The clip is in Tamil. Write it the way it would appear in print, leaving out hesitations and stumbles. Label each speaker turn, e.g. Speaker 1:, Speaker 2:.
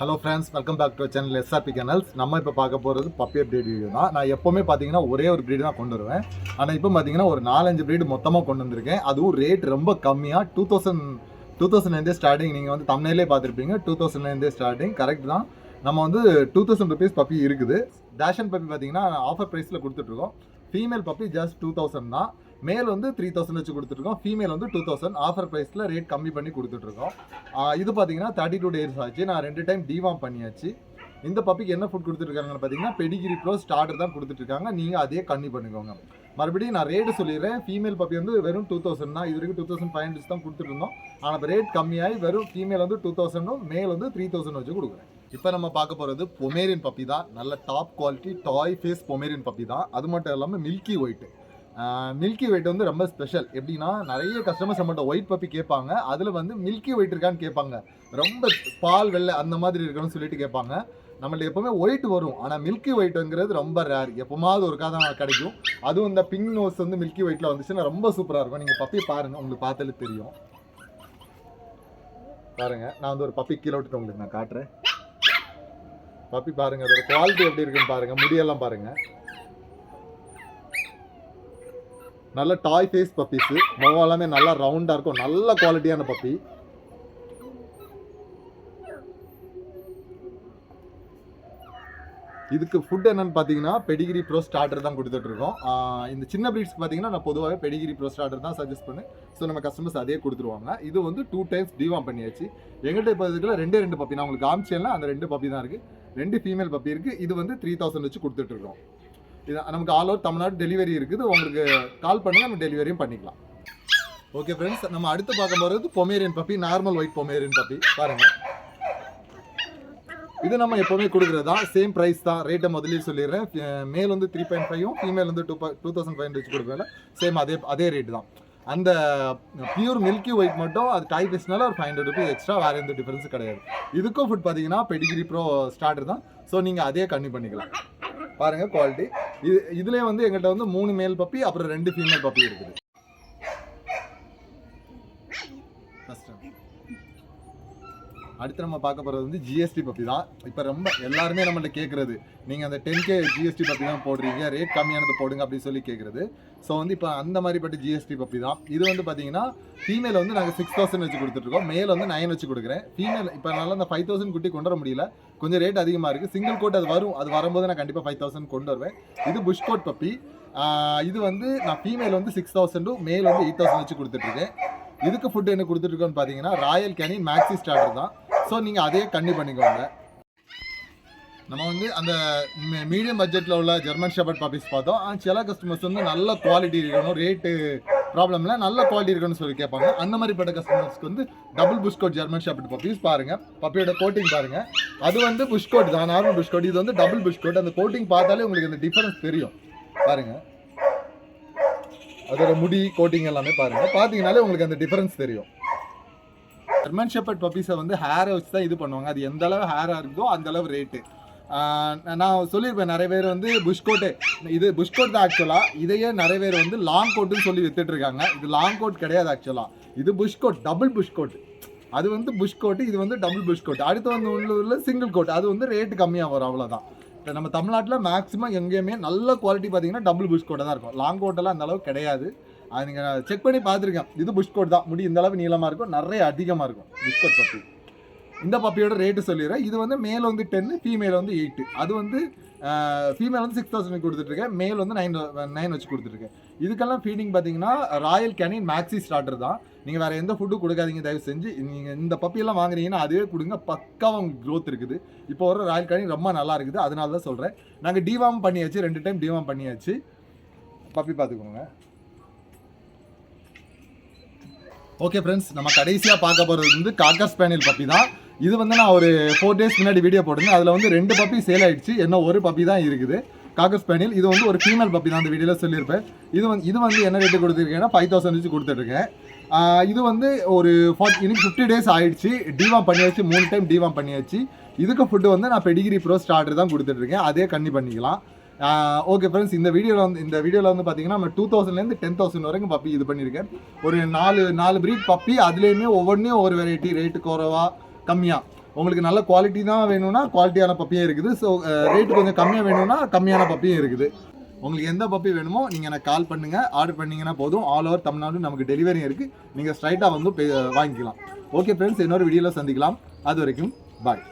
Speaker 1: Hello friends, welcome back to channel SRP canals. நம்ம இப்போ பார்க்க போகிறது பப்பி அப்டேட் வீடியோ தான். நான் எப்போவுமே பார்த்தீங்கன்னா ஒரே ஒரு ப்ரீடு தான் கொண்டு வருவேன். ஆனால் இப்போ பார்த்தீங்கன்னா ஒரு 4-5 ப்ரீடு மொத்தமாக கொண்டு வந்திருக்கேன். அதுவும் ரேட் ரொம்ப கம்மியாக 2000 ஸ்டார்டிங். நீங்கள் வந்து தமிழ்லேயே பார்த்துருப்பீங்க, 2000 ஸ்டார்டிங். கரெக்ட் தான். நம்ம வந்து 2000 ருபீஸ் பப்பி இருக்குது. டேஷன் பப்பி பார்த்தீங்கன்னா ஆஃபர் ப்ரைஸில் கொடுத்துட்ருக்கோம். ஃபீமேல் பப்பி ஜஸ்ட் 2000 தான். மேல் வந்து 3000 வச்சு கொடுத்துருக்கோம். ஃபீமேல் வந்து 2000 ஆஃபர் ப்ரைஸில் ரேட் கம்மி பண்ணி கொடுத்துட்ருக்கோம். இது பார்த்தீங்கன்னா 32 டேஸ் ஆச்சு. நான் 2 டைம் டிவார்ம் பண்ணியாச்சு. இந்த பப்பிக்கு என்ன ஃபுட் கொடுத்துருக்காங்கன்னு பார்த்தீங்கன்னா பெடிகிரி ப்ரோ ஸ்டார்டர் தான் கொடுத்துட்ருக்காங்க. நீங்கள் அதே கம்மி பண்ணிக்கோங்க. மறுபடியும் நான் ரேட்டு சொல்லிடுறேன். ஃபீமேல் பப்பி வந்து வெறும் 2000 தான். இது வரைக்கும் 2500 தான் கொடுத்துருந்தோம். ஆனால் இப்போ ரேட் கம்மியாகி வெறும் ஃபீமேல் வந்து 2000, மேல் வந்து 3000 வச்சு கொடுக்குறேன். இப்போ நம்ம பார்க்க போகிறது பொமேரியன் பப்பி தான். நல்ல டாப் குவாலிட்டி டாய் ஃபேஸ் பொமேரியன் பப்பி தான். அது மட்டும் இல்லாமல் மில்கி ஒயிட் வந்து ரொம்ப ஸ்பெஷல். எப்படின்னா நிறைய கஸ்டமர்ஸ் நம்மகிட்ட ஒயிட் பப்பி கேட்பாங்க. அதில் வந்து மில்கி ஒயிட் இருக்கான்னு கேட்பாங்க. ரொம்ப பால் வெள்ளை அந்த மாதிரி இருக்கணும்னு சொல்லிட்டு கேட்பாங்க. நம்மள்ட்ட எப்போவுமே ஒயிட் வரும், ஆனால் மில்கி ஒயிட்டுங்கிறது ரொம்ப ரேர். எப்போமாவது ஒருக்கா தான் கிடைக்கும். அதுவும் இந்த பிங்க் நோஸ் வந்து மில்கி ஒயிட்டில் வந்துச்சுன்னா ரொம்ப சூப்பராக இருக்கும். நீங்கள் பப்பி பாருங்கள், உங்களுக்கு பார்த்தாலே தெரியும். பாருங்கள், நான் வந்து ஒரு பப்பி கீழே விட்டுட்டு உங்களுக்கு நான் காட்டுறேன். பப்பி பாருங்கள், அதோட குவாலிட்டி எப்படி இருக்குன்னு பாருங்கள். முடியெல்லாம் பாருங்கள். நல்ல டாய் ஃபேஸ் பப்பீஸு. முகம் எல்லாமே நல்லா ரவுண்டாக இருக்கும். நல்ல குவாலிட்டியான பப்பி. இதுக்கு ஃபுட் என்னன்னு பார்த்தீங்கன்னா பெடிகிரி ப்ரோ ஸ்டார்டர் தான் கொடுத்துட்ருக்கோம். இந்த சின்ன ப்ரீட்ஸ்க்கு பார்த்தீங்கன்னா நான் பொதுவாகவே பெடிகிரி ப்ரோ ஸ்டார்டர் தான் சஜஸ்ட் பண்ணேன். ஸோ நம்ம கஸ்டமர்ஸ் அதே கொடுத்துருவாங்க. இது வந்து 2 டைம்ஸ் டிவார்ம் பண்ணியாச்சு. எங்கள்கிட்ட இப்போ இதுக்குள்ள 2 பப்பி நான் உங்களுக்கு காமிச்சேன்னா அந்த 2 பப்பி தான் இருக்குது. 2 ஃபீமேல் பப்பி இருக்குது. இது வந்து 3000 வச்சு கொடுத்துட்ருக்கோம். இது நமக்கு ஆல் ஓவர் தமிழ்நாடு டெலிவரி இருக்குது. உங்களுக்கு கால் பண்ணுங்கள், நம்ம டெலிவரியும் பண்ணிக்கலாம். ஓகே ஃப்ரெண்ட்ஸ், நம்ம அடுத்து பார்க்க போகிறது Pomeranian puppy. Normal white Pomeranian puppy பாருங்கள். இது நம்ம எப்போவுமே கொடுக்குறது தான். சேம் ப்ரைஸ் தான். ரேட்டை முதலே சொல்லிடுறேன். மேல் வந்து 3.5, ஃபீமேல் வந்து 2500 வச்சு கொடுக்குறேன். சேம் அதே ரேட்டு தான். அந்த பியூர் மில்கி ஒயிட் மட்டும் அது டைப் பேஸ்னால ஒரு 500 ருபீஸ் எக்ஸ்ட்ரா, வேறு எந்த டிஃபரன்ஸும் கிடையாது. இதுக்கும் ஃபுட் பார்த்தீங்கன்னா பெடிகிரி ப்ரோ ஸ்டார்டர் தான். ஸோ நீங்கள் அதே கம்மி பண்ணிக்கலாம். பாருங்கள் குவாலிட்டி. இதுலேயே வந்து எங்கள்கிட்ட வந்து 3 மேல் பப்பி, அப்புறம் 2 ஃபீமேல் பப்பி இருக்குது. அடுத்து நம்ம பார்க்க போகிறது வந்து ஜிஎஸ்டி பப்பி தான். இப்போ ரொம்ப எல்லாருமே நம்மள்ட்ட கேட்குறது, நீங்கள் அந்த 10K ஜிஎஸ்டி பப்பி தான் போடுறீங்க, ரேட் கம்மியானது போடுங்க அப்படின்னு சொல்லி கேட்குறது. ஸோ வந்து இப்போ அந்த மாதிரிப்பட்ட ஜிஎஸ்டி பப்பி தான். இது வந்து பார்த்தீங்கன்னா ஃபீமேல் வந்து நாங்கள் 6000 வச்சு கொடுத்துட்ருக்கோம். மேல் வந்து 9 வச்சு கொடுக்குறேன். ஃபீமேல் இப்போ நல்லா அந்த 5000 குட்டி கொண்டு வர முடியல, கொஞ்சம் ரேட் அதிகமாக இருக்குது. சிங்கிள் கோட் அது வரும். அது வரும்போது நான் கண்டிப்பாக 5000 கொண்டு வருவேன். இது புஷ் கோட் பப்பி. இது வந்து நான் ஃபீமேல் வந்து 6000, மேல் வந்து 8000 வச்சு கொடுத்துட்ருக்கேன். இதுக்கு ஃபுட் என்ன கொடுத்துட்ருக்கோன்னு பார்த்தீங்கன்னா ராயல் கேனின் மேக்ஸி ஸ்டார்டர் தான். ஸோ நீங்கள் அதே கண்ணி பண்ணிக்கோங்க. நம்ம வந்து அந்த மீடியம் பட்ஜெட்டில் உள்ள ஜெர்மன் ஷெப்பர்ட் பப்பீஸ் பார்த்தோம். சில கஸ்டமர்ஸ் வந்து நல்ல குவாலிட்டி இருக்கணும், ரேட்டு ப்ராப்ளம் இல்லை, நல்ல குவாலிட்டி இருக்கணும்னு சொல்லி கேட்பாங்க. அந்த மாதிரிப்பட்ட கஸ்டமர்ஸ்க்கு வந்து டபுள் புஷ்கோட் ஜெர்மன் ஷெப்பர்ட் பப்பீஸ் பாருங்கள். பப்பியோட கோட்டிங் பாருங்கள். அது வந்து புஷ்கோட் தான், நார்மல் புஷ்கோட். இது வந்து டபுள் புஷ்கோட். அந்த கோட்டிங் பார்த்தாலே உங்களுக்கு அந்த டிஃபரன்ஸ் தெரியும். பாருங்கள், அதோட முடி கோட்டிங் எல்லாமே பாருங்கள். பார்த்தீங்கனாலே உங்களுக்கு அந்த டிஃபரன்ஸ் தெரியும். ஜெர்மன் ஷெப்பர்ட் பப்பீஸை வந்து ஹேரை வச்சு தான் இது பண்ணுவாங்க. அது எந்த அளவு ஹேராக இருக்குதோ அந்த அளவு ரேட்டு. நான் சொல்லியிருப்பேன், நிறைய பேர் வந்து புஷ்கோட்டு, இது புஷ்கோட் தான் ஆக்சுவலாக. இதையே நிறைய பேர் வந்து லாங் கோட்டுன்னு சொல்லி வித்துட்ருக்காங்க. இது லாங் கோட் கிடையாது ஆக்சுவலாக. இது புஷ்கோட், டபுள் புஷ்கோட். அது வந்து புஷ்கோட்டு, இது வந்து டபுள் புஷ்கோட். அடுத்து வந்து உள்ளூரில் சிங்கிள் கோட். அது வந்து ரேட்டு கம்மியாக வரும், அவ்வளோதான். இப்போ நம்ம தமிழ்நாட்டில் மேக்ஸிமம் எங்கேயுமே நல்ல குவாலிட்டி பார்த்தீங்கன்னா டபுள் புஷ்கோட்டை தான் இருக்கும். லாங் கோட்டெல்லாம் அந்த அளவு கிடையாது. அது நீங்கள் செக் பண்ணி பார்த்துருக்கேன். இது புஷ்கோட் தான். முடி இந்த அளவு நீளமாக இருக்கும், நிறைய அதிகமாக இருக்கும் புஷ்கோட் பப்பி. இந்த பப்பியோட ரேட்டு சொல்லிடுறேன். இது வந்து மேல் வந்து 10, ஃபீமேல் வந்து 8. அது வந்து ஃபீமேல் வந்து 6000 கொடுத்துட்ருக்கேன், மேல் வந்து 9 வச்சு கொடுத்துட்ருக்கேன். இதுக்கெல்லாம் ஃபீடிங் பார்த்தீங்கன்னா ராயல் கேனின் மேக்ஸி ஸ்டார்டர் தான். நீங்கள் வேறு எந்த ஃபுட்டும் கொடுக்காதீங்க தயவு செஞ்சு. நீங்கள் இந்த பப்பியெல்லாம் வாங்குறீங்கன்னா அதுவே கொடுங்க, பக்காவாக உங்களுக்கு க்ரோத் இருக்குது. இப்போ வர ராயல் கேனின் ரொம்ப நல்லா இருக்குது, அதனால தான் சொல்கிறேன். நாங்கள் டிவார்ம் பண்ணியாச்சு, 2 டைம் டிவார்ம் பண்ணியாச்சு. பப்பி பார்த்துக்கோங்க. ஓகே ஃப்ரெண்ட்ஸ், நம்ம கடைசியாக பார்க்க போகிறது வந்து காக்கர் ஸ்பேனியல் பப்பி தான். இது வந்து நான் ஒரு 4 டேஸ் முன்னாடி வீடியோ போட்டிருந்தேன். அதில் வந்து 2 பப்பி சேல் ஆகிடுச்சு, இன்னும் ஒரு பப்பி தான் இருக்குது காக்கர் ஸ்பேனியல். இது வந்து ஒரு ஃபீமேல் பப்பி தான், அந்த வீடியோவில் சொல்லியிருப்பேன். இது வந்து என்ன ரேட்டு கொடுத்துருக்கேன்னா 5000 வச்சு கொடுத்துட்ருக்கேன். இது வந்து ஒரு இன்னைக்கு 50 டேஸ் ஆகிடுச்சு. டிவார்ம் பண்ணியாச்சு, 3 டைம் டிவார்ம் பண்ணியாச்சு. இதுக்கு ஃபுட்டு வந்து நான் பெடிகிரி ப்ரோ ஸ்டார்டர் தான் கொடுத்துட்ருக்கேன், அதே கண்ணி பண்ணிக்கலாம். ஓகே ஃப்ரெண்ட்ஸ், இந்த வீடியோவில் வந்து பார்த்தீங்கன்னா நம்ம 2000லேருந்து 10,000 வரைக்கும் பப்பி இது பண்ணியிருக்கேன். ஒரு 4 ப்ரீட் பப்பி. அதுலேயுமே ஒவ்வொன்றையும் ஒரு வெரைட்டி, ரேட்டு குறைவா கம்மியாக. உங்களுக்கு நல்ல குவாலிட்டி தான் வேணும்னா குவாலிட்டியான பப்பியும் இருக்குது. ஸோ ரேட் கொஞ்சம் கம்மியாக வேணும்னா கம்மியான பப்பியும் இருக்குது. உங்களுக்கு எந்த பப்பி வேணுமோ நீங்கள் எனக்கு கால் பண்ணுங்கள், ஆர்டர் பண்ணிங்கன்னா போதும். ஆல் ஓவர் தமிழ்நாடு நமக்கு டெலிவரி இருக்குது. நீங்கள் ஸ்ட்ரைட்டாக வந்து வாங்கிக்கலாம். ஓகே ஃப்ரெண்ட்ஸ், இன்னொரு வீடியோவில் சந்திக்கலாம். அது வரைக்கும் பாய்.